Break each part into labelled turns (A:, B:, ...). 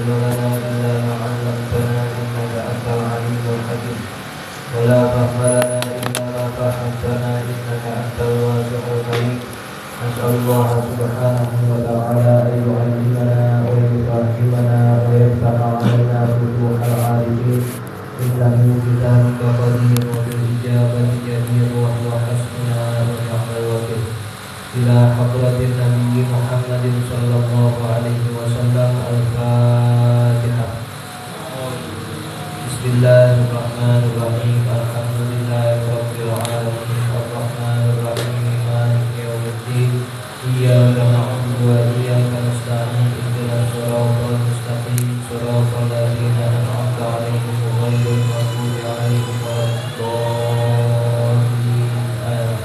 A: علم لنا إلا ما علمتنا إنك أنت العليم الحكيم ولا فهم لنا إلا ما فهمتنا إنك أنت الواسع الكريم نسأل الله سبحانه وتعالى أن يعلمنا ويفهمنا ويفتح علينا فتوح العارفين إنه كتابك قدير وبالإجابة جدير وهو حسبنا ونعم الوكيل إلى حضرة النبي محمد صلى الله عليه وسلم الفاتحة. بسم الله الرحمن الرحيم الحمد لله رب العالمين الرحمن الرحيم مالك يوم الدين إياك نعبد وإياك نستعين اهدنا الصراط المستقيم صراط الذين أنعمت عليهم غير المغضوب عليهم ولا الضالين آمين.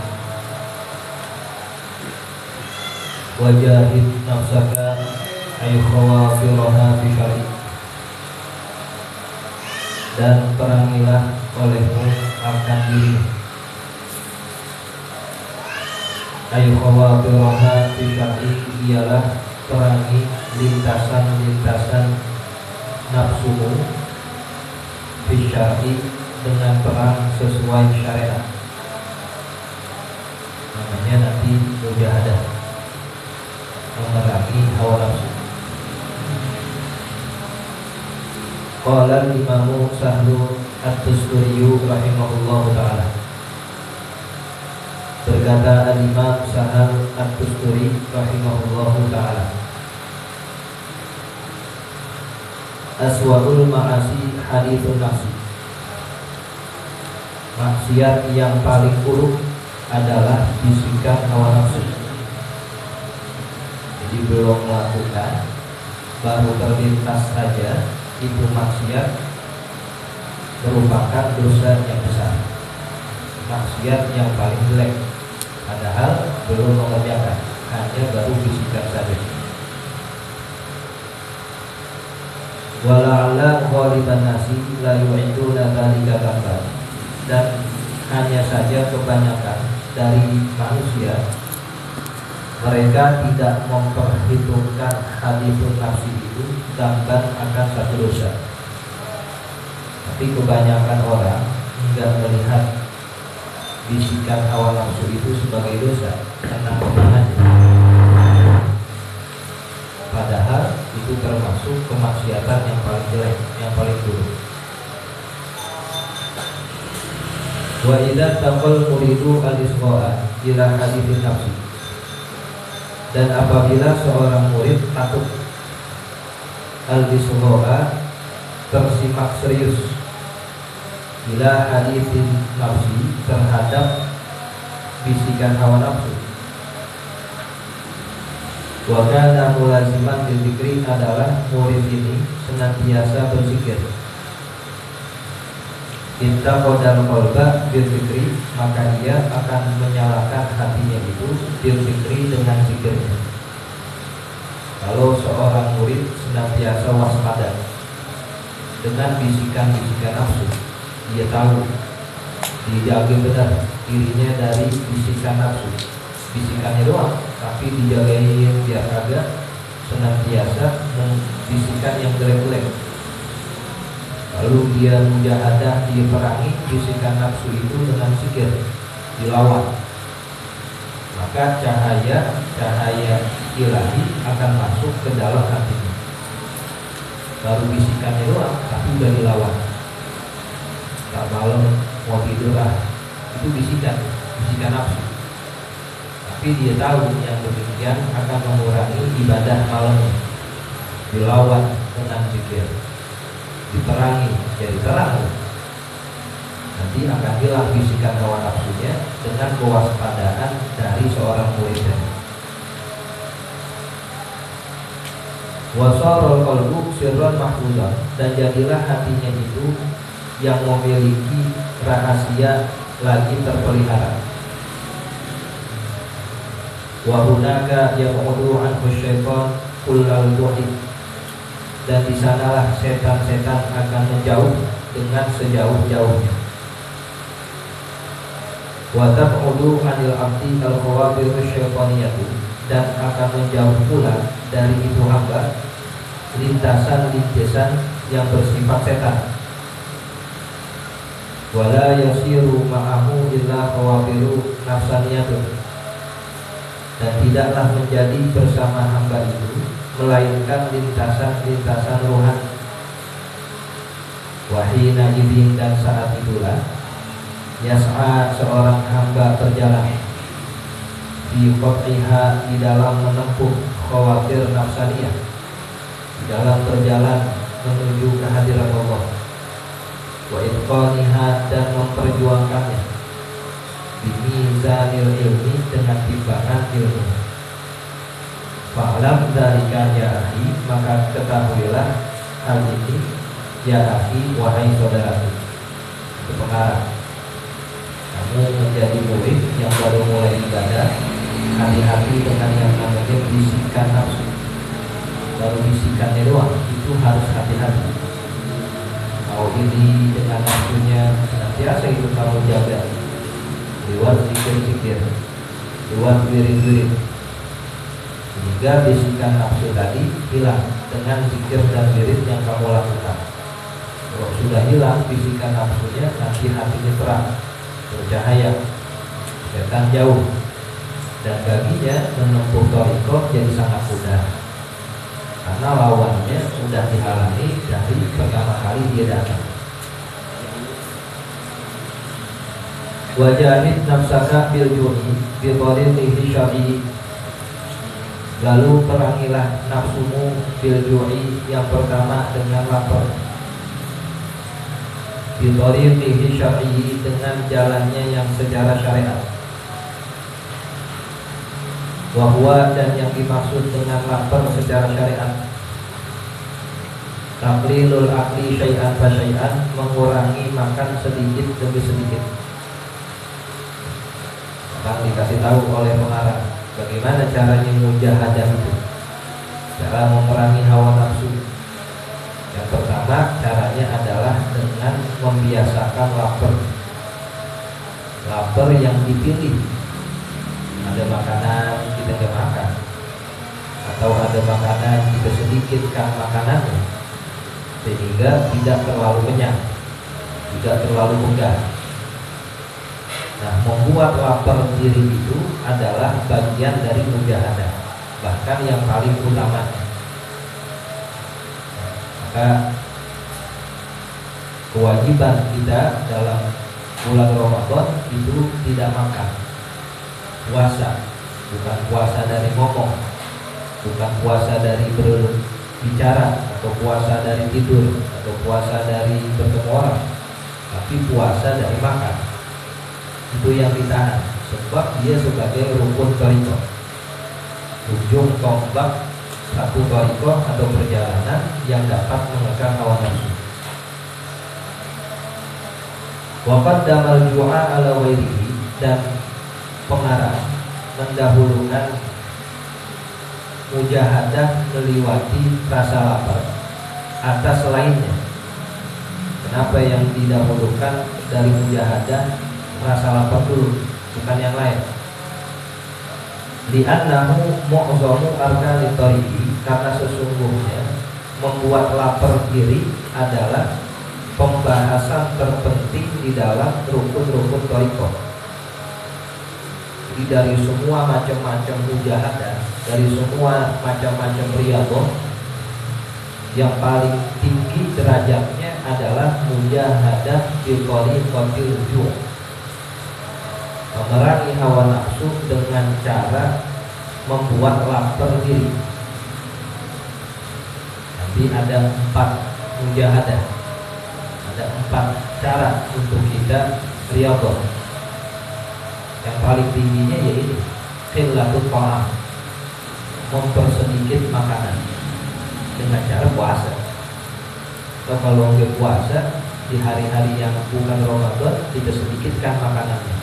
A: Wajahid nafsaka ay khawafiraha fi syari, dan perangilah olehmu akan diri ay khawafiraha fi syari, ialah perangi lintasan-lintasan nafsumu fi syari, dengan perang sesuai syariat. Namanya nanti mujahadah, memerangi hawa nafsu. Qala al-Imam Sahlu At-Tusturi rahimahullahu ta'ala. Berkata al-Imam Sahal At-Tusturi rahimahullahu ta'ala, aswa'ul ma'asi hadithun nafsi. Maksiat yang paling buruk adalah bisikan hawa nafsu. Jadi belum melakukan, baru terlintas saja, itu maksiat, merupakan dosa yang besar, maksiat yang paling jelek. Padahal belum mengerjakan, hanya baru bisikan saja. Wala'alla ghaliban nasi la yu'iduna dzalika dzamban, dan hanya saja kebanyakan dari manusia, mereka tidak memperhitungkan hadithun nafsi itu damban akan satu dosa. Tapi kebanyakan orang enggak melihat bisikan hawa nafsu itu sebagai dosa karena pemahamannya. Padahal itu termasuk kemaksiatan yang paling jelek, yang paling buruk. Wa idza taqal muridu al-isgha'a ila hadithun nafsi, dan apabila seorang murid takut al-isgha'a, tersimak serius, ila hadithin nafsi, terhadap bisikan hawa nafsu, wa kana mulaziman bil dzikri, adalah murid ini senantiasa berzikir. Ittaqadal qalba bil dzikri, maka dia akan menyalakan hatinya itu bil dzikri, dengan zikirnya. Kalau seorang murid senantiasa waspada dengan bisikan-bisikan nafsu, dia tahu dijaga benar dirinya dari bisikan nafsu, bisikannya doang, tapi dijagain biar kagak senantiasa bisikan yang jelek-jelek. Lalu dia mujahadah, dia perangi bisikan nafsu itu dengan zikir, dilawan. Maka cahaya ilahi akan masuk ke dalam hatinya. Baru bisikannya doang, tapi udah dilawan. Tak malam mau tidur itu bisikan nafsu. Tapi dia tahu yang demikian akan mengurangi ibadah malamnya. Dilawan dengan zikir, diperangi, jadi terang. Nanti akan hilang bisikan hawa nafsunya dengan kewaspadaan dari seorang muridnya. Wasarul qalbu sirran mahfuzan, dan jadilah hatinya itu yang memiliki rahasia lagi terpelihara. Wa hunaka yaqudu anhu syaitan kullal du'id, dan di sanalah setan-setan akan menjauh dengan sejauh-jauhnya. Wa tab'udu 'anil 'abdi al-khawatir syaitaniyatu, dan akan menjauh pula dari itu hamba lintasan-lintasan yang bersifat setan. Wala yasiru ma'ahu illa khawafiru nafsaniyatun, dan tidaklah menjadi bersama hamba itu melainkan lintasan-lintasan rohani. Wahina idin, dan saat itulah yas'a seorang hamba berjalan di qat'iha, di dalam menempuh khawatir nafsaniyah, di dalam berjalan menuju kehadiran Allah. Wa itqaniha, dan memperjuangkannya bimizanil ilmi, dengan timbangan ilmu. Fa'lam dzalika ya akhi, maka ketahuilah hal ini ya akhi, wahai saudaraku. Itu pengarang. Kamu menjadi murid yang baru mulai ibadah, hati-hati dengan yang namanya bisikan nafsu. Baru bisikannya doang, itu harus hati-hati. Mau ini dengan nafsunya senantiasa itu kamu jaga, lewat zikir-zikir, lewat wirid-wirid, sehingga bisikan nafsu tadi hilang dengan zikir dan wirid yang kamu lakukan. Kalau sudah hilang bisikan nafsunya, nanti hatinya terang, bercahaya, setan jauh, dan baginya menempuh thariqah jadi sangat mudah, karena lawannya sudah dihalangi dari pertama kali dia datang. Wajahid nafsaka bil juni bi tariqihi syar'i, lalu perangilah nafsumu bil juni, yang pertama dengan lapar, bi tariqihi syar'i, dengan jalannya yang secara syariat. Wahwa, dan yang dimaksud dengan lapar secara syariat, taqlilul akli syai'an fa syai'an, mengurangi makan sedikit demi sedikit. Akan dikasih tahu oleh pengarang bagaimana caranya mujahadah itu, cara memerangi hawa nafsu. Yang pertama caranya adalah dengan membiasakan lapar. Lapar yang dipilih. Ada makanan kita nggak makan, atau ada makanan kita sedikitkan makanannya, sehingga tidak terlalu kenyang, tidak terlalu megah. Nah, membuat lapar diri itu adalah bagian dari mujahadah, bahkan yang paling utamanya. Maka kewajiban kita dalam bulan Ramadan itu tidak makan. Puasa, bukan puasa dari ngomong, bukan puasa dari berbicara, atau puasa dari tidur, atau puasa dari bertemu orang, tapi puasa dari makan. Itu yang ditahan, sebab dia sebagai rukun thariqah, ujung tombak satu thariqah atau perjalanan yang dapat mengekang hawa nafsu. Wa qaddamal ju'a ala ghairihi, dan pengarang mendahulukan mujahadah meliwati rasa lapar atas lainnya. Kenapa yang didahulukan dari mujahadah rasa lapar dulu, bukan yang lain? Li'annahu mu'zamu arkanit thariqi, karena sesungguhnya membuat lapar diri adalah pembahasan terpenting di dalam rukun-rukun thariqah. Jadi dari semua macam-macam mujahadah, dari semua macam-macam riyadhah, yang paling tinggi derajatnya adalah mujahadah bil tariqatil ju', memerangi hawa nafsu dengan cara membuat lapar diri. Nanti ada 4 mujahadah, ada 4 cara untuk kita riyadhah. Yang paling tingginya yaitu qillatul ta'am, mempersedikit makanan dengan cara puasa. Atau kalau nggak puasa, di hari-hari yang bukan Ramadan kita sedikitkan makanannya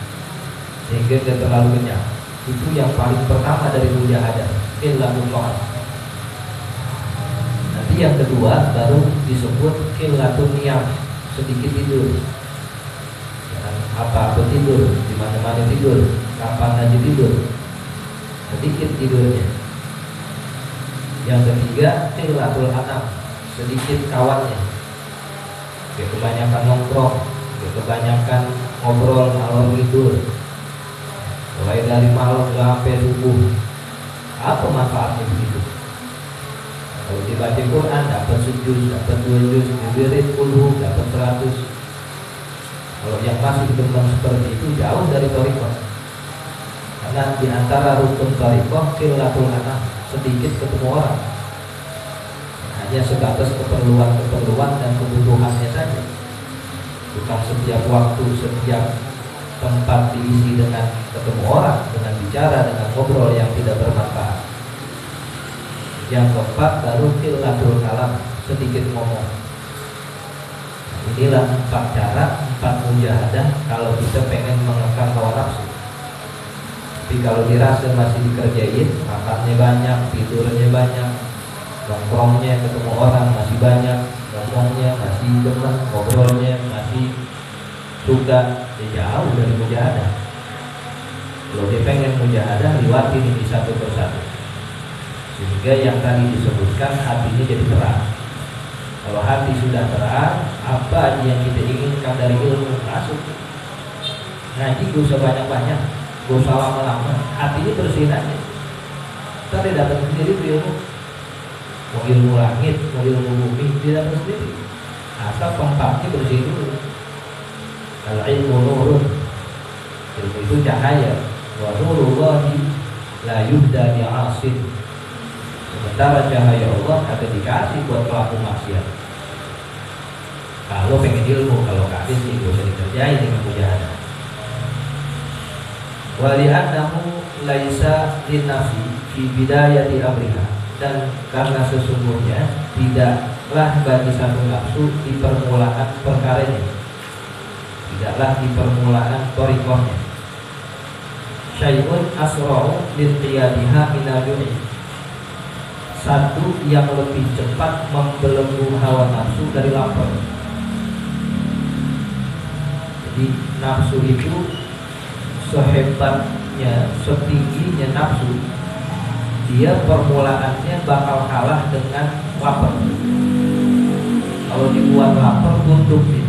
A: sehingga tidak terlalu kenyang. Itu yang paling pertama dari mujahadah, qillatul ta'am. Nanti yang kedua baru disebut qillatul niyam, sedikit tidur. Apa tidur, di mana-mana tidur, kapan aja tidur, sedikit tidurnya. Yang ketiga, qillatul anam, sedikit kawannya. Kayak kebanyakan nongkrong, kayak kebanyakan ngobrol ngalor tidur, mulai dari malam sampai subuh. Apa manfaatnya begitu? Kalau dibaca Quran dapat sejuz, dapat 2 juz, diwirid 10 dapat 100. Kalau yang masih berkembang seperti itu jauh dari thariqah. Karena di antara rukun thariqah qillatul anam, sedikit ketemu orang. Hanya sebatas keperluan dan kebutuhannya saja. Bukan setiap waktu, setiap tempat diisi dengan ketemu orang, dengan bicara, dengan ngobrol yang tidak bermanfaat. Yang keempat baru qillatul kalam, sedikit ngomong. Inilah 4 cara, 4 mujahadah kalau kita pengen mengekang hawa nafsu. Tapi kalau dirasa masih dikerjain, makannya banyak, tidurnya banyak, nongkrongnya ketemu orang masih banyak, ngomongnya masih demen, ngobrolnya masih suka, jauh dari mujahadah. Kalau dia pengen mujahadah, liwatin ini satu persatu. Sehingga yang tadi disebutkan hatinya jadi terang. Kalau hati sudah terang, apa aja yang kita inginkan dari ilmu masuk. Ngaji gak usah banyak-banyak, gak usah lama-lama, hatinya bersihin aja. Ntar dia dapat sendiri ilmu. Mau ilmu langit, mau ilmu bumi, dia dapat sendiri. Asal tempatnya bersih dulu. Kalau ilmu nurun, ilmu itu cahaya. Wa nurullahi la yuhda bi'asin. Sementara cahaya Allah akan dikasih buat pelaku maksiat. Kalau pengen ilmu, kalau kafir sih gak usah dikerjain dengan mujahadah. Wa li'annahu laisa linafsi fi bidayati amriha, dan karena sesungguhnya tidaklah bagi satu nafsu di permulaan perkaranya, tidaklah di permulaan thariqahnya, syai'un asra'u linqiyadiha minal ju'i, satu yang lebih cepat membelenggu hawa nafsu dari lapar. Jadi nafsu itu sehebatnya, setingginya nafsu, dia permulaannya bakal kalah dengan lapar. Kalau dibuat lapar, tutup dia.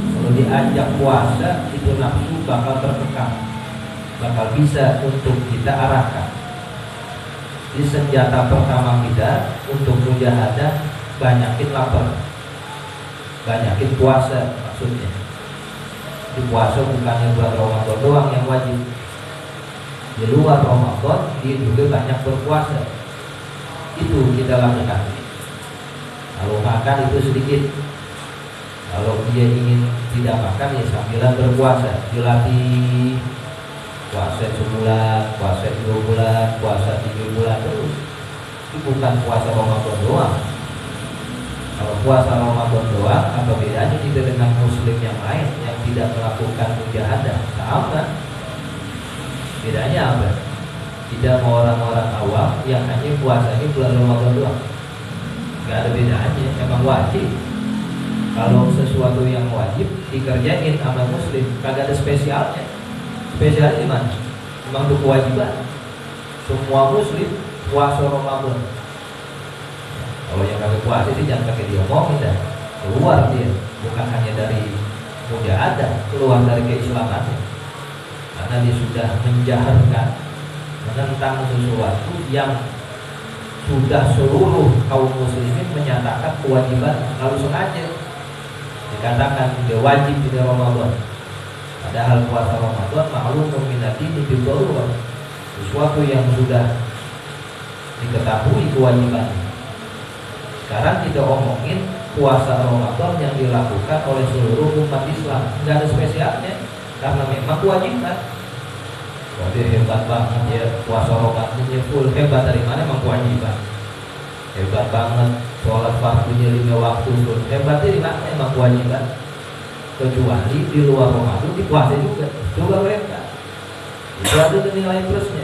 A: Kalau diajak puasa, itu nafsu bakal terkekang, bakal bisa untuk kita arahkan. Di senjata pertama kita untuk mujahadah, banyakin lapar, banyakin puasa maksudnya. Di puasa bukannya bulan Ramadan doang yang wajib, di luar Ramadan dia juga banyak berpuasa. Itu kita lakukan. Kalau makan itu sedikit, kalau dia ingin tidak makan ya sambilan berpuasa, dilatih. Puasa sebulan, puasa 2 bulan, puasa 3 bulan terus. Itu bukan puasa Ramadan doang. Kalau puasa Ramadan doang, apa bedanya kita dengan muslim yang lain yang tidak melakukan mujahadah? Sama. Bedanya apa? Tidak mau orang-orang awam yang hanya puasanya bulan Ramadan doang. Gak ada bedanya, emang wajib. Kalau sesuatu yang wajib dikerjain sama muslim, kagak ada spesialnya. Spesial di mana? Memang itu kewajiban. Semua muslim puasa Ramadan. Kalau yang kagak puasa itu jangan pakai diomongin dah. Keluar dia, bukan hanya dari mujahadah, keluar dari keislamannya. Karena dia sudah menjaharkan, menentang sesuatu yang sudah seluruh kaum muslimin menyatakan kewajiban, lalu sengaja dikatakan dia wajib di Ramadan. Padahal puasa Ramadan ma'lumun minad-dini bi-darurah, sesuatu yang sudah diketahui kewajibannya. Sekarang kita omongin puasa Ramadan yang dilakukan oleh seluruh umat Islam, nggak ada spesialnya karena memang kewajiban. Wah, dia hebat banget ya, puasa Ramadannya full. Hebat dari mana? Memang kewajiban. Hebat banget, sholat fardunya 5 waktu full. Hebat dari mana? Memang kewajiban. Kecuali di luar Ramadan dipuasa juga mereka. Itu ada nilai plusnya.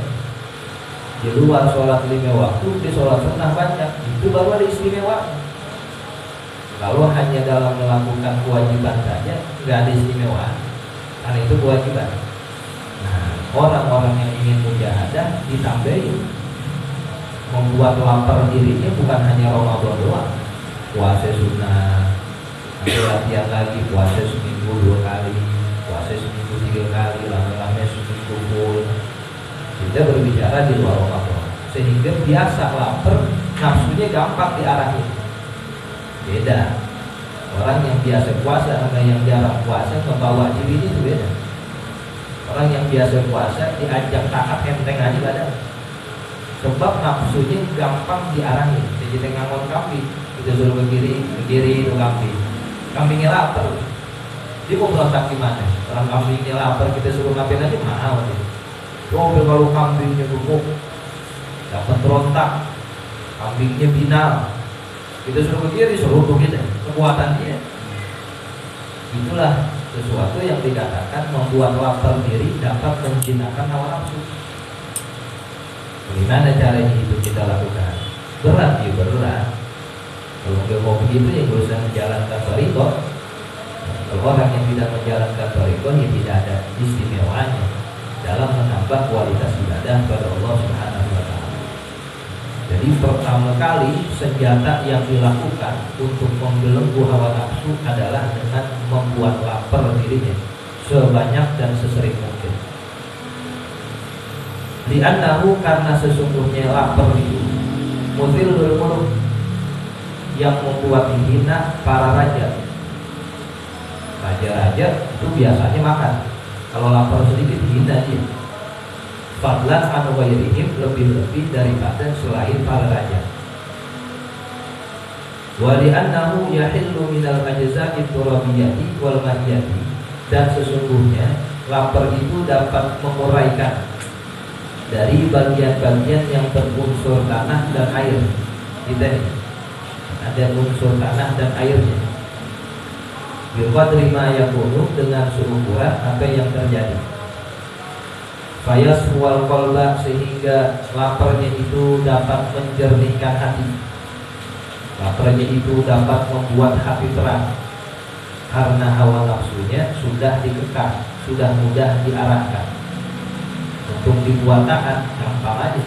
A: Di luar sholat 5 waktu, di sholat sunnah banyak, itu baru ada istimewa. Kalau hanya dalam melakukan kewajiban saja, nggak ada istimewa, karena itu kewajiban. Nah, orang-orang yang ingin mujahadah ditambahin, membuat lapar dirinya bukan hanya Ramadan doang, puasa sunnah, nanti latihan lagi puasa seminggu 2 kali, puasa seminggu 3 kali, lama-lama seminggu full. Kita berbicara di luar Ramadan, sehingga biasa lapar, nafsunya gampang diarahin. Beda orang yang biasa puasa sama yang jarang puasa, membawa dirinya itu beda. Orang yang biasa puasa diajak taat enteng aja badan, sebab nafsunya gampang diarahin. Jadi ngangon kambing, kita suruh ke kiri itu kambingnya lapar, dia mau berontak gimana? Orang kambingnya lapar kita suruh ngapain aja mau dia. Kalau kambingnya gemuk dapat berontak, kambingnya binal, kita suruh ke kiri, suruh kita kekuatan dia. Itulah sesuatu yang dikatakan membuat lapar diri dapat menjinakkan hawa nafsu. Bagaimana caranya itu kita lakukan? Berat ya berat. Kalau nggak mau begitu ya nggak usah menjalankan thariqah. Kalau orang yang tidak menjalankan thariqah ya tidak ada istimewanya dalam menambah kualitas ibadah kepada Allah Subhanahu wa Ta'ala. Jadi pertama kali senjata yang dilakukan untuk membelenggu hawa nafsu adalah dengan membuat lapar dirinya sebanyak dan sesering mungkin. Li'annahu, karena sesungguhnya lapar itu muthilul muluk, yang membuat hina para raja. Raja-raja itu biasanya makan, kalau lapar sedikit hina dia. Fadlan an ghairihim, lebih-lebih daripada selain para raja. Wa li'annahu yahillu minal ajza'i turabiyati wal mahiyati, dan sesungguhnya lapar itu dapat menguraikan dari bagian-bagian yang berunsur tanah dan air. Kita ini ada unsur tanah dan airnya. Biqadri ma yakunu, dengan seukuran apa yang terjadi. Fayas wal qalba, sehingga laparnya itu dapat menjernihkan hati. Laparnya itu dapat membuat hati terang, karena hawa nafsunya sudah dikekang, sudah mudah diarahkan. Untuk dibuat tahan gampang aja.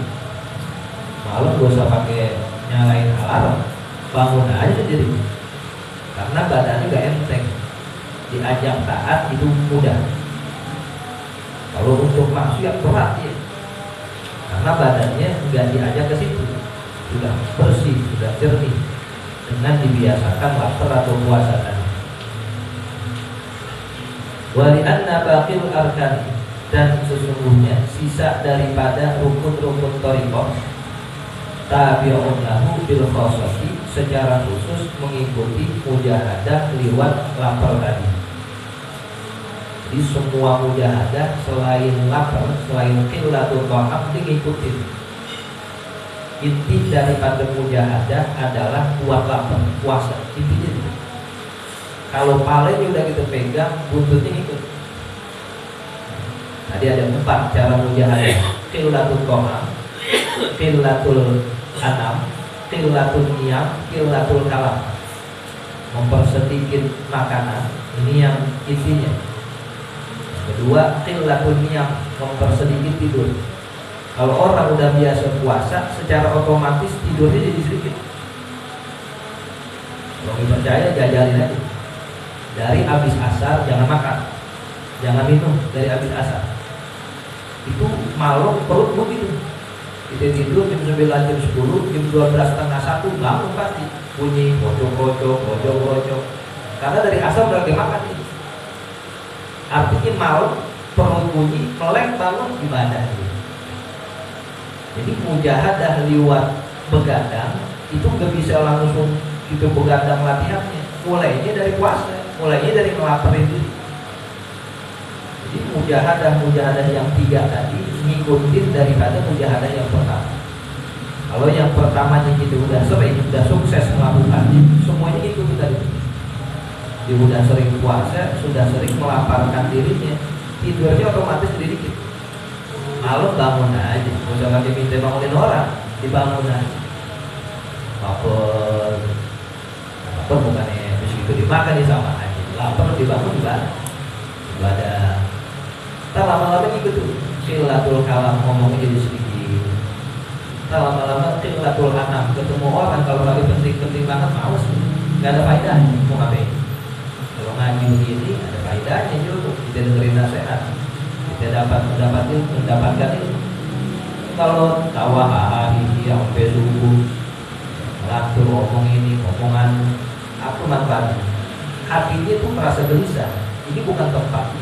A: Malam gak usah pakai nyalain alarm, bangun aja sendiri. Karena badannya gak enteng, diajak taat itu mudah. Kalau untuk maksiat berat ya, karena badannya nggak diajak ke situ, sudah bersih, sudah jernih dengan dibiasakan lapar atau puasa tadi. Wali anna baqil arkani, dan sesungguhnya sisa daripada rukun-rukun thariqah tabi'un lahu bil khosati, secara khusus mengikuti mujahadah liwat lapar tadi. Di semua mujahadah selain lapar, selain qillatul ta'am diikutin. Inti daripada mujahadah adalah kuat lapar, puasa. Intinya itu. Kalau palanya udah kita pegang, buntutnya ikut. Tadi ada 4 cara mujahadah: qillatul ta'am, qillatul anam, qillatul niyam, qillatul kalam. Mempersedikit makanan, ini yang intinya. Kedua, qillatul niyam, mempersedikit tidur. Kalau orang udah biasa puasa, secara otomatis tidurnya jadi sedikit. Kalau nggak percaya, jajalin aja. Dari habis asar jangan makan, jangan minum dari habis asar. Itu malam perut begitu. Kita tidur jam 9, jam 10, jam 12, setengah 1 bangun pasti bunyi bocok. Karena dari asar udah makan nih. Artinya malam perut bunyi, melek bangun ibadah. Jadi mujahadah liwat begadang itu nggak bisa langsung gitu begadang latihannya. Mulainya dari puasa, mulainya dari ngelaparin diri. Jadi mujahadah yang 3 tadi ngikutin daripada mujahadah yang pertama. Kalau yang pertamanya kita udah sering, udah sukses melakukannya, semuanya ikut tadi. Dia udah sering puasa, sudah sering melaparkan dirinya, tidurnya otomatis sedikit. Malam bangun aja, nggak usah lagi minta bangunin orang, dibangun aja. Lapar bukannya begitu dimakan ya sama aja. Lapar dibangun ibadah. Ntar lama-lama gitu tuh, qillatul kalam, ngomongnya jadi sedikit. lama-lama qillatul anam, ketemu orang kalau lagi penting-penting banget males, nggak ada faedah mau ngapain. Kalau ngaji begini ada faedahnya juga, kita dengerin nasihat, kita mendapatkan ilmu. Kalau tawa hari sampai subuh, ngatur ngomong ini, ngomongan apa manfaatnya? Hatinya tuh merasa gelisah. Ini bukan tempat.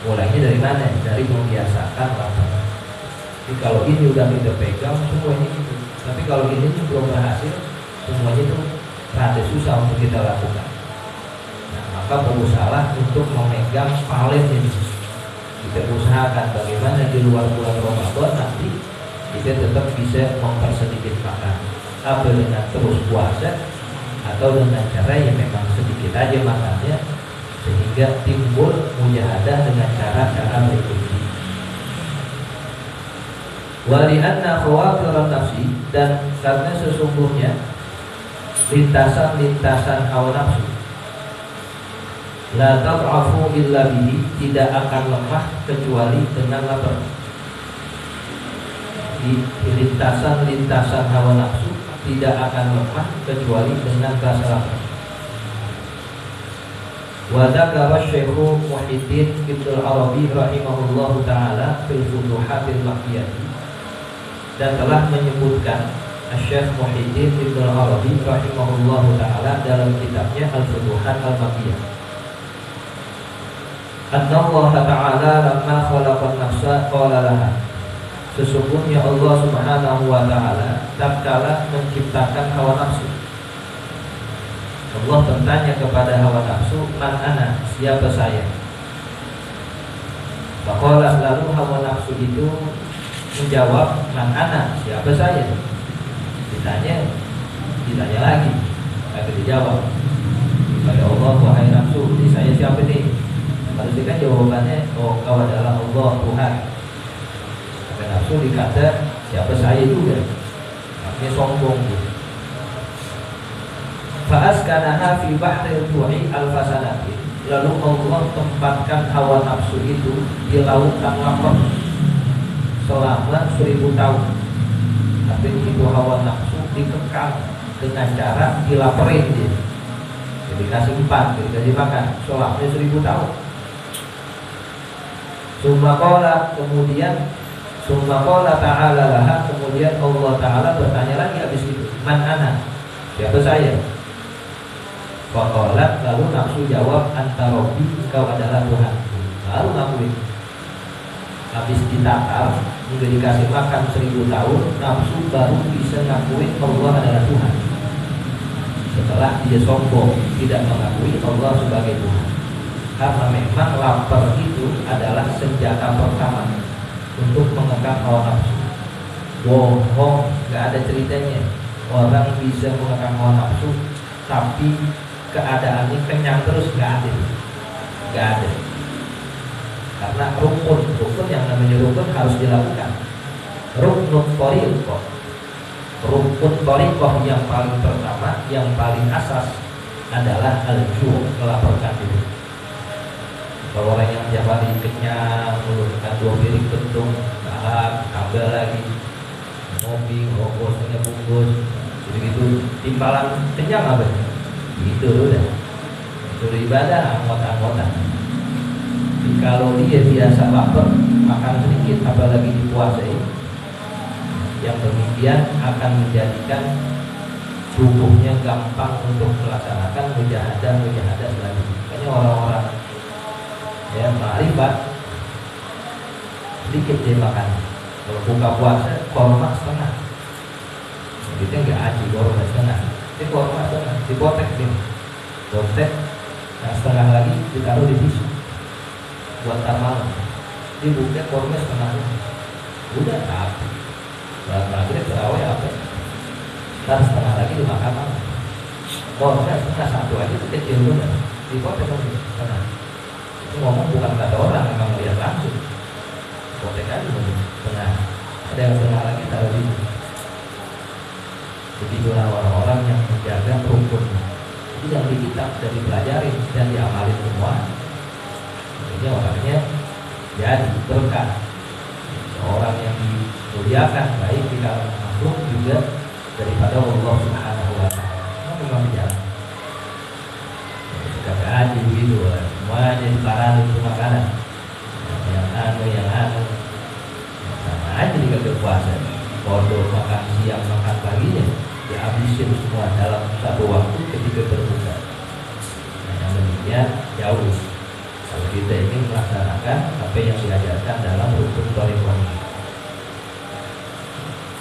A: Mulainya dari mana? Dari membiasakan lapar. Jadi kalau ini udah kita pegang, semuanya gitu. Tapi kalau ini belum berhasil, semuanya itu rada susah untuk kita lakukan. Nah, maka berusaha untuk memegang paling ini. Kita usahakan bagaimana di luar bulan Ramadan nanti kita tetap bisa mempersedikit makan. Apa dengan terus puasa atau dengan cara yang memang sedikit aja makannya, sehingga timbul mujahadah dengan cara-cara berikut ini. Walianna khawafiran nafsi, dan karena sesungguhnya lintasan-lintasan hawa nafsu la tad'afu illa bihi, tidak akan lemah kecuali dengan lapar. Di lintasan-lintasan hawa nafsu tidak akan lemah kecuali dengan rasa lapar. Wa dzakara Syekh Muhyiddin Ibnu Arabi rahimahullahu taala fil Futuhatil Makkiyah, dan telah menyebutkan Syekh Muhyiddin Ibnu Arabi rahimahullahu taala dalam kitabnya Al-Futuhat Al-Makkiyah, Anna Allah Ta'ala lamma khalaqan nafsa qala laha, sesungguhnya Allah Subhanahu wa taala tatkala menciptakan hawa nafsu, Allah bertanya kepada hawa nafsu, man ana, siapa saya? Maka lalu hawa nafsu itu menjawab, man ana, siapa saya? Ditanya lagi, kagak dijawab. Kepada Allah, wahai nafsu, ini saya siapa nih? Harusnya kan jawabannya, oh kau adalah Allah Tuhan. Maka nafsu dikata, siapa saya juga? Artinya sombong gitu. Fa'askanaha fi bahril tu'i al-fasanati, lalu Allah tempatkan hawa nafsu itu di lautan lapar selama 1000 tahun. Tapi itu hawa nafsu dikekang dengan cara dilaparin dia. Jadi kasih empat, jadi makan selama 1000 tahun. Summa qala ta'ala laha, kemudian Allah Ta'ala bertanya lagi habis itu, man ana, siapa saya? Faqalat, lalu nafsu jawab, anta rabbi, kau adalah Tuhan. Lalu ngakuin. Habis ditatar, udah dikasih makan 1000 tahun, nafsu baru bisa ngakuin Allah adalah Tuhan. Setelah dia sombong, tidak mengakui Allah sebagai Tuhan. Karena memang lapar itu adalah senjata pertama untuk mengekang hawa nafsu. Bohong, gak ada ceritanya. Orang bisa mengekang hawa nafsu, tapi keadaannya kenyang terus, gak ada. Karena rukun yang namanya rukun harus dilakukan. Rukun thariqah, rukun thariqah yang paling pertama, yang paling asas adalah al-ju', melaporkan diri. Kalau orang yang tiap hari kenyang, makan 2 piring kentung, tambah lagi ngopi, rokok setengah bungkus, gitu-gitu, timpalan kenyang apa? Itu udah ibadah anggota. Kalau dia biasa lapar, makan sedikit, apalagi dipuasai, yang demikian akan menjadikan tubuhnya gampang untuk melaksanakan mujahadah selanjutnya. Makanya orang-orang ma'rifat sedikit dia makan. Kalau buka puasa, korma setengah. Kita nggak aji korma setengah. Ini korma setengah, dipotek nih. Potek, nah setengah lagi ditaruh di tisu buat tamal. Dibuka korma setengah. Udah tapi lagi terawih apa? Ntar setengah lagi dimakan malam. Korma setengah satu aja itu kecil banget. Dipotek lagi setengah. Itu ngomong bukan kata orang, memang lihat langsung. Potek aja setengah. Ada yang setengah lagi taruh di situ. Begitulah orang-orang yang menjaga rukun. Itu yang di kitab dan dipelajari dan diamalin semua. Ini orangnya jadi berkah. Orang yang muliakan baik di kalangan makhluk juga daripada Allah Subhanahu wa taala. Memang biasa. Suka haji begitu, semuanya diparani untuk makanan. Yang anu sama aja di puasa. Bodoh makan siang makan paginya dihabisin semua dalam satu waktu ketika berbuka. Nah, yang demikian jauh. Kalau kita ingin melaksanakan apa yang diajarkan dalam rukun thariqah ini.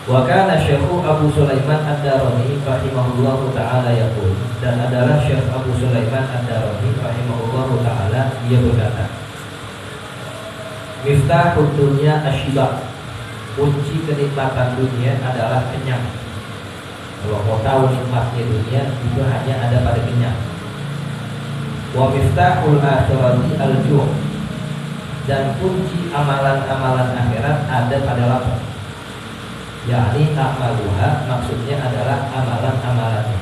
A: Wa kana Syekh Abu Sulaiman Ad-Darani rahimahullahu taala yaqul, dan adalah Syekh Abu Sulaiman Ad-Darani rahimahullahu taala dia berkata, miftahud dunya asyiba, kunci kenikmatan dunia adalah kenyang. Kalau mau tahu nikmatnya dunia itu hanya ada pada kenyang. Wa miftahul akhirati al-ju', dan kunci amalan-amalan akhirat ada pada lapar. Yakni amaluha, maksudnya adalah amalan-amalannya.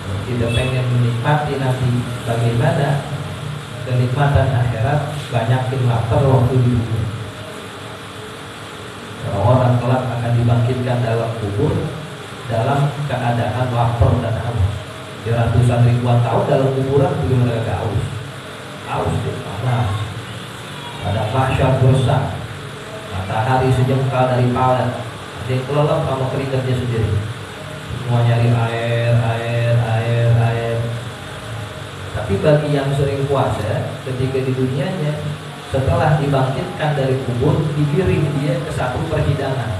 A: Kalau kita pengen menikmati nanti bagaimana kenikmatan akhirat, banyakin lapar waktu di dunia. Orang kelak akan dibangkitkan dalam kubur dalam keadaan lapar dan haus. Di ratusan ribuan tahun dalam kuburan bagaimana mereka haus deh, panas. Pada mahsyar bersah, matahari sejengkal dari padat, dia kelelep sama keringatnya sendiri. Semua nyari air. Tapi bagi yang sering puasa, ketika di dunianya, setelah dibangkitkan dari kubur, digiring dia ke satu perhidangan.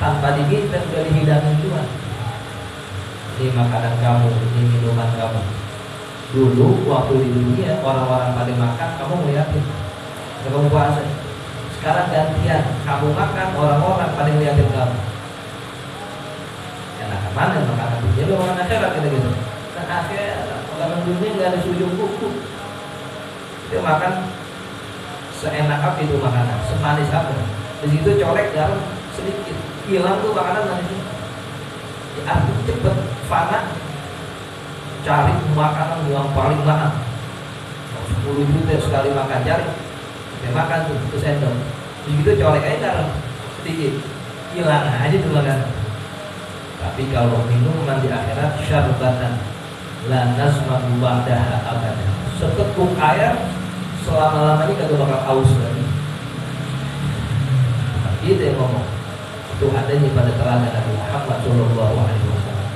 A: Tanpa diminta, sudah dihidangin Tuhan. Ini makanan kamu, ini minuman kamu. Dulu waktu di dunia orang-orang pada makan, kamu ngeliatin, kamu puasa. Sekarang gantian, kamu makan, orang-orang pada ngeliatin kamu. Enakan mana makanan dunia, lu makanan akhirat gitu. Nah akhirat, makanan dunia nggak ada sujud kuku. Dia makan seenak apa itu makanan, semanis apa. Di situ colek garam sedikit, hilang tuh makanan manisnya. Artinya cepet fana, cari makanan yang paling mahal. 10 juta sekali makan, cari. Dia makan tuh, itu sendok. Begitu colek aja garam sedikit, hilang aja tuh makanan. Tapi kalau minuman di akhirat syarbatan la nasma'u ba'daha abadan, seteguk air selama-lamanya kagak bakal haus lagi. Itu yang ngomong. Itu adanya pada teladan Nabi Muhammad SAW,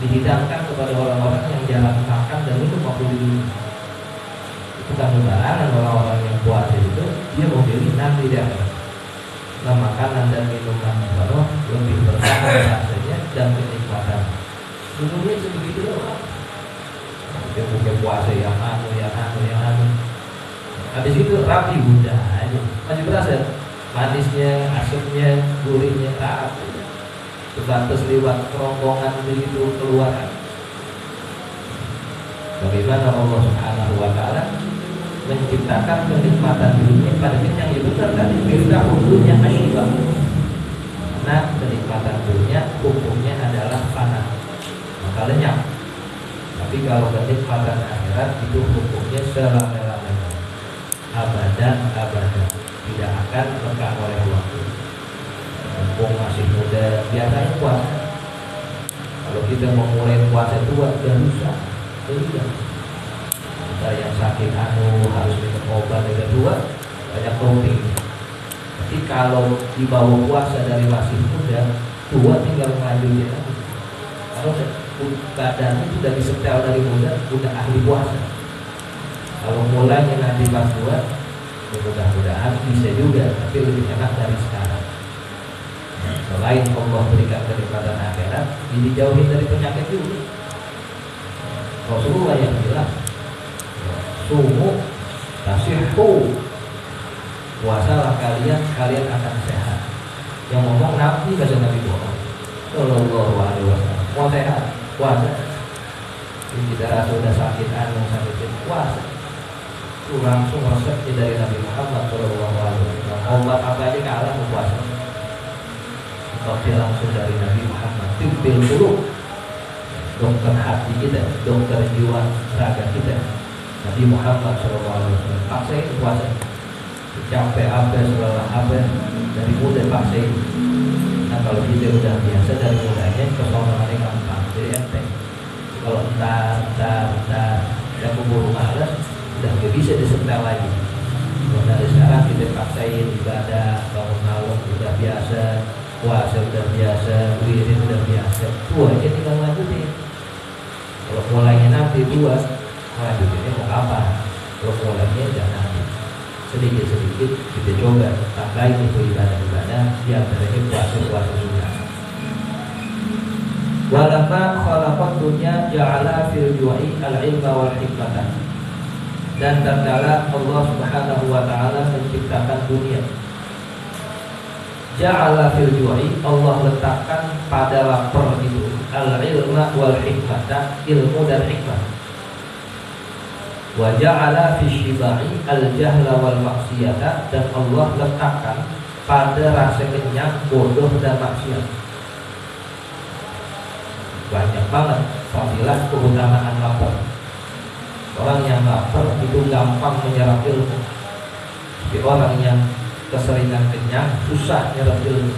A: dihidangkan kepada orang-orang yang jarang makan dan minum waktu di dunia. Bukan sembarangan orang-orang yang puasa itu, dia mau pilih nanti dia. Nah, makanan dan minuman baru lebih berkah rasanya dan kenikmatan. Dulunya sebegitu doang. Dia bukan puasa yang anu. Habis itu rapi udah aja. Masih berasa manisnya, asamnya, gurihnya, rapi. Sebatas lewat kerongkongan begitu keluar. Bagaimana Allah Subhanahu wa taala menciptakan kenikmatan dunia pada kenyang, ya benar tadi kita hukumnya asyibah. Karena kenikmatan dunia hukumnya adalah fana, maka lenyap. Tapi kalau kenikmatan akhirat itu hukumnya selama-lamanya, abadan, tidak akan lekang oleh waktu. Mumpung masih muda, biasanya puasa. Kalau kita mau mulai puasa tua, udah rusak, udah. Kita yang sakit harus minum obat yang kedua, banyak protein. Tapi kalau dibawa puasa dari masih muda, tua tinggal melanjutkan lagi. Kalau badannya sudah disetel dari muda, udah ahli puasa. Kalau mulainya nanti pas tua, mudah-mudahan bisa juga, tapi lebih enak dari sekarang. Selain Allah berikan kenikmatan akhirat, dijauhin dari penyakit juga. Rasulullah yang bilang, sumu tasihhu, puasalah kalian akan sehat. Yang ngomong Nabi, bahasa Nabi bohong. Sallallahu alaihi wasallam. Mau sehat, puasa. Ini kita rasa sudah sakit sakit puasa. Itu langsung resepnya dari Nabi Muhammad Sallallahu alaihi wasallam. Obat apa aja kalah puasa. Tapi langsung dari Nabi Muhammad. Tibil dulu. Dokter hati kita, dokter jiwa raga kita, Nabi Muhammad SAW. Paksain puasa, capek apa, selelah apa, dari muda paksain. kalau kita udah biasa dari mulainya kesonorannya gampang, jadi enteng. Kalau entar yang keburu malas, udah gak bisa disetel lagi. Kalau dari sekarang kita paksain ibadah, bangun malam udah biasa, puasa udah biasa, wirid udah biasa, tua aja tinggal lanjutin. Kalau mulainya nanti tua, lanjutinnya mau apa? Kalau mulainya jangan nanti. Sedikit-sedikit kita coba tambahin itu ibadah-ibadah, di antaranya puasa-puasa sunnah. Walamma khalaqad dunya ja'ala fil ju'i al-ilma wal hikmata. Dan tatkala Allah Subhanahu wa taala menciptakan dunia, ja'ala fil ju'i, Allah letakkan pada lapar itu al-ilma wal hikmata, ilmu dan hikmah. Wa ja'ala fi syibai al-jahla wal maksiyata, dan Allah letakkan pada rasa kenyang, bodoh dan maksiat. Banyak banget fadilah keutamaan lapar. Orang yang lapar itu gampang menyerap ilmu. Jadi orang yang keseringan kenyang susah menyerap ilmu.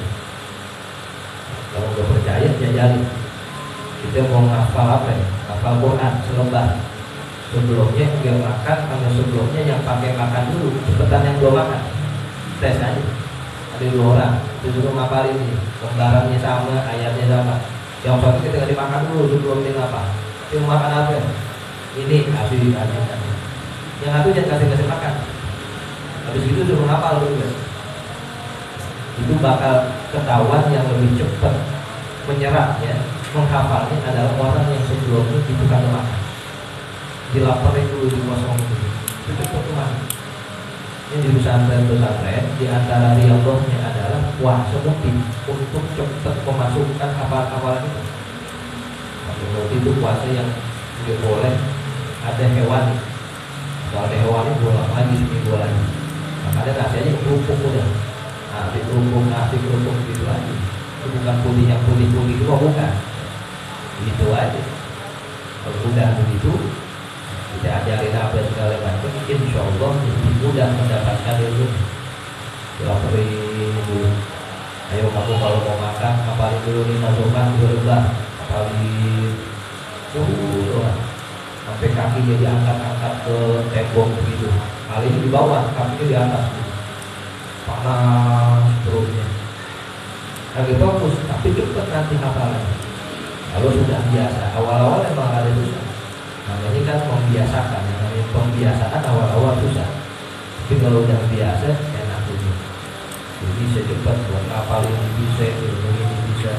A: Kalau nggak percaya jajalin. Kita mau ngafal apa ya? Ngafal Quran selembar. Sebelumnya dia makan, karena sebelumnya yang pakai makan dulu, cepetan yang belum makan. Tes aja. Ada 2 orang, itu juga ngapalin nih, lembarannya sama, ayatnya sama. Yang satu kita dimakan dulu sebelum dia apa? Dia makan apa? Ini kasih dikasih. Yang satu jangan kasih makan. Habis itu suruh ngapal dulu guys. Itu bakal ketahuan yang lebih cepat menyerapnya, menghafalnya adalah orang yang sebelumnya itu kan makan. Dilaparin dulu, dikosongin dulu. Itu cepat kemana? Ini di pesantren di antara riyadhahnya adalah puasa muti untuk cepat memasukkan hafalan-hafalan itu. Muti itu puasa yang tidak boleh ada hewan. Kalau ada hewan itu boleh lagi seminggu lagi. Makanya nasinya kerupuk udah. Nasi kerupuk gitu aja. Itu bukan putih yang putih-putih itu bukan. Gitu aja. Kalau udah begitu, kita ajarin apa segala macam, insya Allah lebih mudah mendapatkan ilmu. Laporin dulu. Ayo kamu kalau mau makan, hafalin dulu 5 sunnah, 2 lembar. Hafalin doang. Sampai kakinya diangkat-angkat ke tembok begitu. Kali ini di bawah, kakinya di atas. Panas perutnya. Lagi fokus, tapi cepat nanti hafalannya. Kalau sudah biasa, awal-awal memang ada susah. Namanya kan membiasakan, namanya pembiasaan awal-awal susah. Tapi kalau udah biasa, enak itu. Jadi bisa cepat buat hafalin bisa, ilmu ini bisa.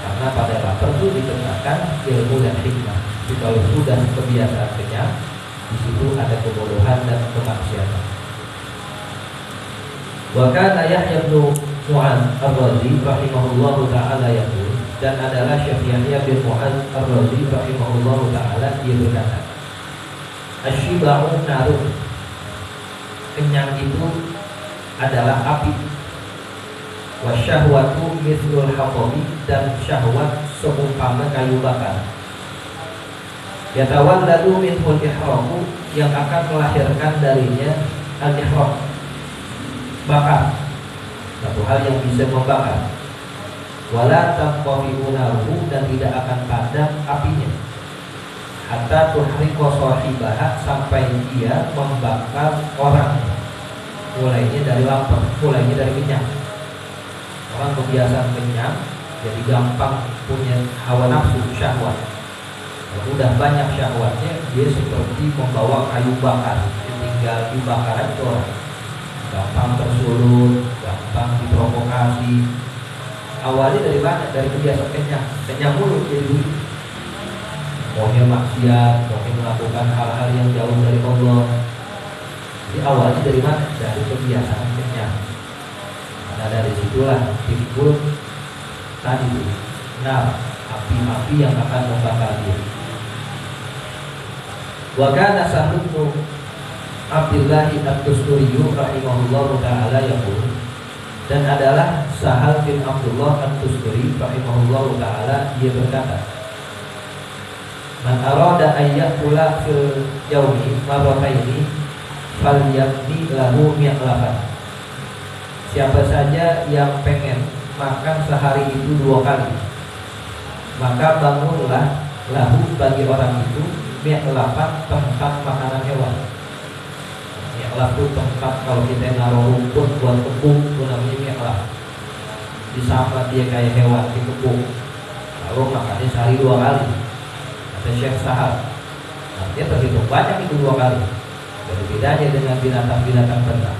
A: Karena pada lapar itu dikatakan ilmu dan hikmah. Jadi kalau sudah kebiasaan kenyang, di situ ada kebodohan dan kemaksiatan. Wa kana Yahya bin Mu'adz ar-Razi rahimahullahu taala yaqul, dan adalah Syekh Yahya bin Mu'adz ar-Razi rahimahullahu taala, dia berkata, Asyiba'u narun, kenyang itu adalah api. Wasyahwatu mithlul hatabi, dan syahwat seumpama kayu bakar. Yatawalladu minhul ihramu, yang akan melahirkan darinya al-ihram, bakar, satu hal yang bisa membakar. Wala taqfi'unahu, dan tidak akan padam apinya. Hatta tuhriqa sahibaha, sampai dia membakar orang. Mulainya dari lapar, mulainya dari kenyang. Orang kebiasaan kenyang, jadi gampang punya hawa nafsu, syahwat. Kalau udah banyak syahwatnya, dia seperti membawa kayu bakar, tinggal dibakar aja orang. Gampang tersulut, gampang diprovokasi. Awalnya dari mana? Dari kebiasaan kenyang. Kenyang mulu jadi begitu. Maunya maksiat, maunya melakukan hal-hal yang jauh dari Allah. Jadi awalnya dari mana? Dari kebiasaan kenyang. Karena dari situlah timbul tadi api-api yang akan membakar dia. Wa kana Sahl bin Abdullah at-Tusturi rahimahullahu taala yaqul, dan adalah Sahal bin Abdullah at-Tusturi rahimahullahu taala, dia berkata, Man arada ayyakula fil yaumi marrataini falyabni lahu mi'lafan. Siapa saja yang pengen makan sehari itu 2 kali, maka bangunlah lahu bagi orang itu mi'lafan tempat makanan hewan. Mi'laf itu tempat kalau kita naruh rumput buat kebun itu namanya mi'laf. Di sama dia kayak hewan di kebun, lalu makannya sehari 2 kali. Kata Syekh Sahab, nah, dia terhitung banyak itu 2 kali. Berbedanya dengan binatang-binatang ternak.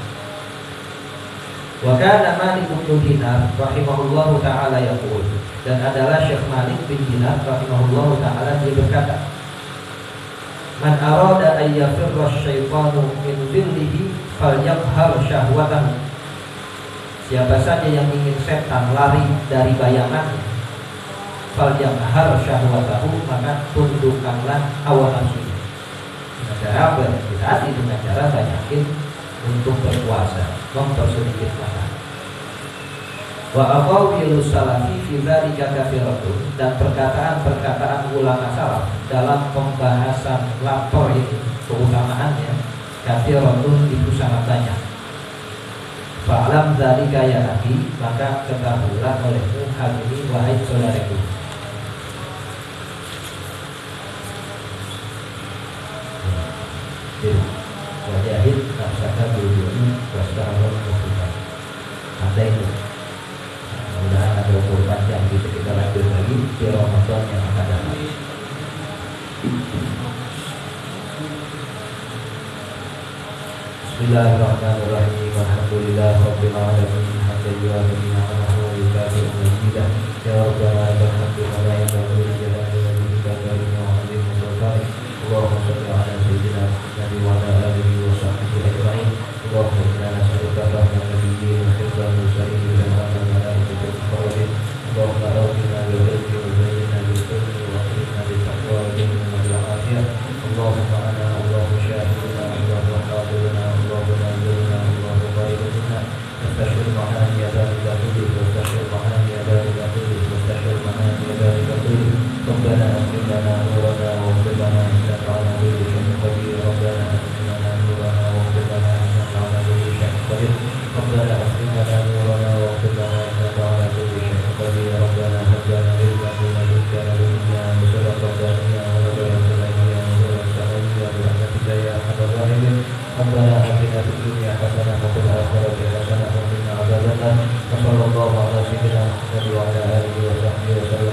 A: Wa kana Malik bin Dinar rahimahullahu taala yaqul, dan adalah Syekh Malik bin Dinar rahimahullahu taala dia berkata, man arada an yafirra asy-syaitanu min dhillihi falyaqhar syahwatahu. Siapa saja yang ingin setan lari dari bayangannya, falyaqhar syahwatahu, maka tundukkanlah hawa nafsu. Dengan cara berhati-hati, dengan cara banyakin untuk berpuasa, mempersedikit makan. Wa aqwalu salafi fi dzalika katsiratun, dan perkataan-perkataan ulama salaf dalam pembahasan lapor ini, keutamaannya katsiratun itu sangat banyak. Fa'lam dzalika ya akhi, maka ketahuilah olehmu hal ini wahai saudaraku. Wajahid nafsaka bil-yumni wasta'awal mu'minah. Ada itu. Mudah-mudahan ada umur panjang, bisa kita lanjut lagi di Ramadan yang akan datang. Bismillahirrahmanirrahim. Alhamdulillahirabbil alamin. Hamdalillah ni'amahu wa yukafi'u majidah. Ya Rabbana lakal hamdu wa la ilaha illa anta subhanaka. Allahumma shalli ala sayyidina Nabi wa ala alihi wa sahbihi ajma'in. Allahumma inna nas'aluka rahmatan nabiyyin wa hifdzan mursalin wa rahmatan malaikatil muqarrabin. Allahumma a'tina bil ilmi wa zayyinna bil ilmi wa akhrijna bit taqwa wa jannibna bil afiyah. Allahumma ana Allahu syahiduna Allahu qadiruna Allahu naziruna Allahu ghaibuna. Nastashhir ma'ana ya dalika kulli wa nastashhir ma'ana ya dalika kulli wa nastashhir ma'ana ya dalika kulli. Rabbana aghfir lana nurana wa ighfir lana innaka ala kulli syai'in qadir. Rabbana aghfir lana nurana wa ighfir lana innaka ala kulli syai'in qadir. Rabbana aghfir lana nurana wa ighfir lana innaka ala kulli syai'in qadir. Rabbana hab lana min ladunka rahmatan wa sadaqatan wa barakatan wa sanawiyya bi rahmatika ya arhamar rahimin. Rabbana atina fid dunya hasanah wa fil akhirati hasanah wa qina adzabannar. Wa sallallahu ala sayyidina Muhammad wa ala alihi wa sahbihi wa sallam.